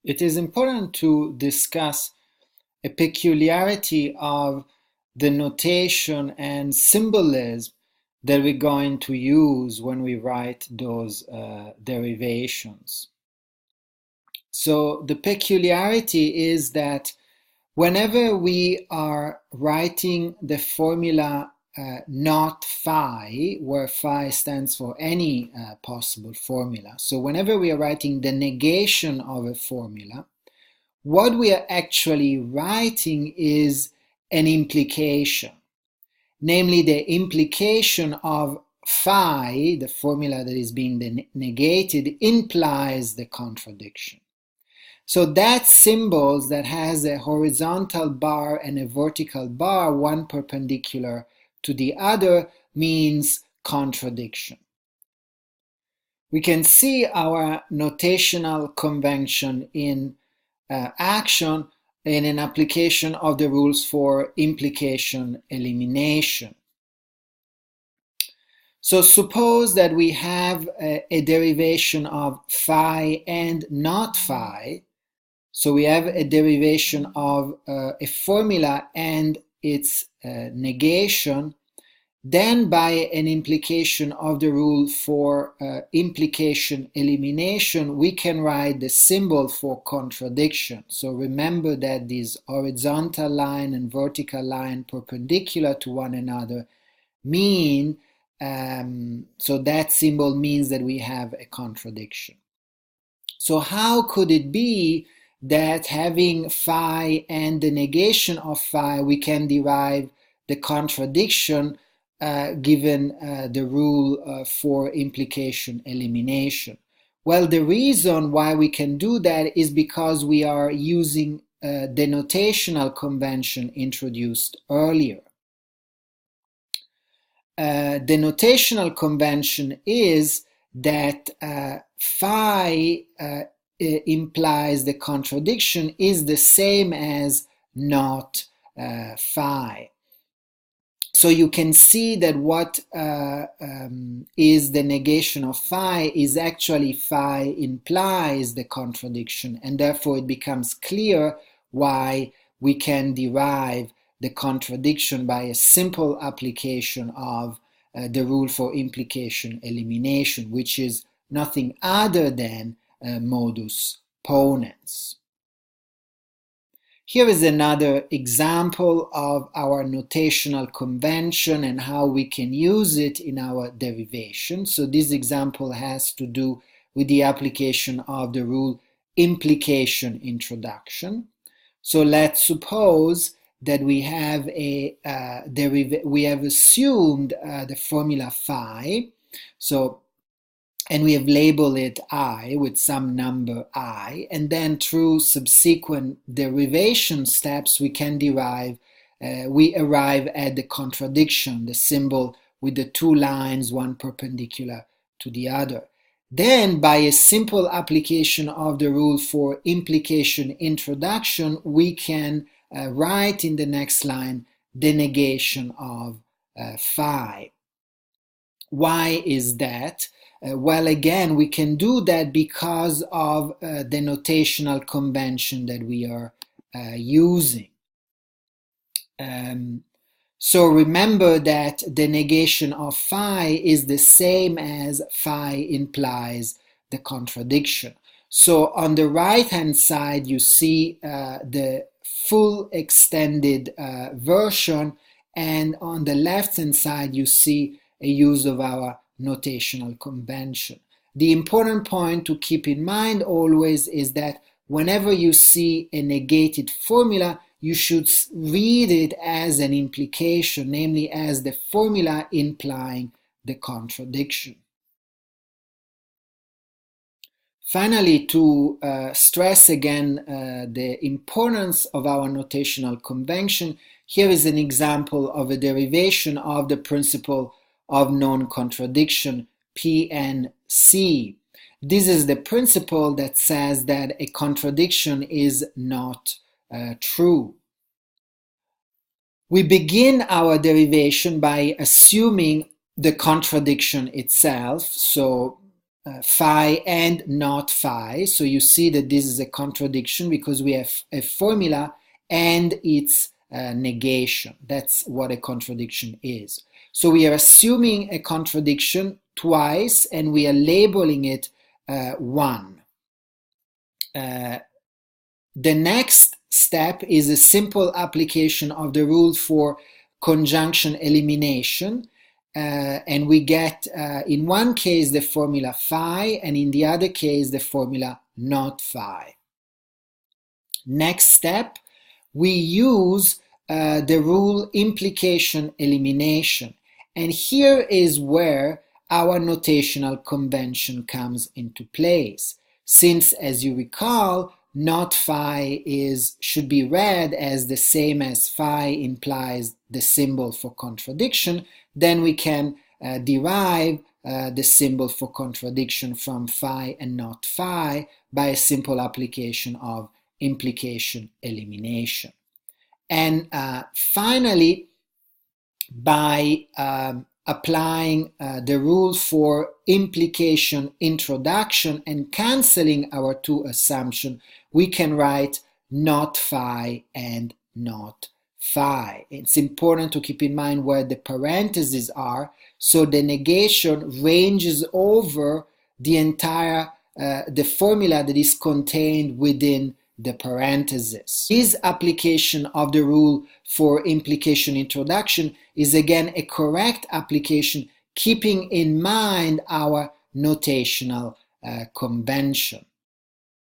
It is important to discuss a peculiarity of the notation and symbolism that we're going to use when we write those derivations. So the peculiarity is that whenever we are writing the formula not phi, where phi stands for any possible formula, so whenever we are writing the negation of a formula, what we are actually writing is an implication, namely the implication of phi, the formula that is being negated, implies the contradiction. So that symbol that has a horizontal bar and a vertical bar, one perpendicular to the other, means contradiction. We can see our notational convention in action in an application of the rules for implication elimination. So suppose that we have a derivation of phi and not phi. So we have a derivation of a formula and its negation. Then by an implication of the rule for implication elimination, we can write the symbol for contradiction. So remember that this horizontal line and vertical line perpendicular to one another mean, so that symbol means that we have a contradiction. So how could it be that having phi and the negation of phi, we can derive the contradiction given the rule for implication elimination? Well, the reason why we can do that is because we are using the notational convention introduced earlier. The notational convention is that phi implies the contradiction is the same as not phi. So you can see that what is the negation of phi is actually phi implies the contradiction, and therefore it becomes clear why we can derive the contradiction by a simple application of the rule for implication elimination, which is nothing other than modus ponens. Here is another example of our notational convention and how we can use it in our derivation. So this example has to do with the application of the rule implication introduction. So let's suppose that we have we have assumed the formula phi. So and we have labeled it I with some number I, and then through subsequent derivation steps we can arrive at the contradiction, the symbol with the two lines, one perpendicular to the other. Then by a simple application of the rule for implication introduction, we can write in the next line the negation of phi. Why is that? Well, again, we can do that because of the notational convention that we are using. So remember that the negation of phi is the same as phi implies the contradiction. So on the right-hand side, you see the full extended version, and on the left-hand side, you see a use of our notational convention. The important point to keep in mind always is that whenever you see a negated formula, you should read it as an implication, namely as the formula implying the contradiction. Finally, to stress again the importance of our notational convention, here is an example of a derivation of the principle of non-contradiction, PNC. This is the principle that says that a contradiction is not true. We begin our derivation by assuming the contradiction itself. So phi and not phi. So you see that this is a contradiction because we have a formula and its negation. That's what a contradiction is. So we are assuming a contradiction twice and we are labeling it 1. The next step is a simple application of the rule for conjunction elimination. And we get, in one case, the formula phi, and in the other case, the formula not phi. Next step, we use the rule implication elimination. And here is where our notational convention comes into place. Since, as you recall, not phi should be read as the same as phi implies the symbol for contradiction, then we can derive the symbol for contradiction from phi and not phi by a simple application of implication elimination. And finally, by applying the rule for implication introduction and cancelling our two assumptions, we can write not phi and not phi. It's important to keep in mind where the parentheses are, so the negation ranges over the entire the formula that is contained within the parentheses. This application of the rule for implication introduction is again a correct application, keeping in mind our notational convention.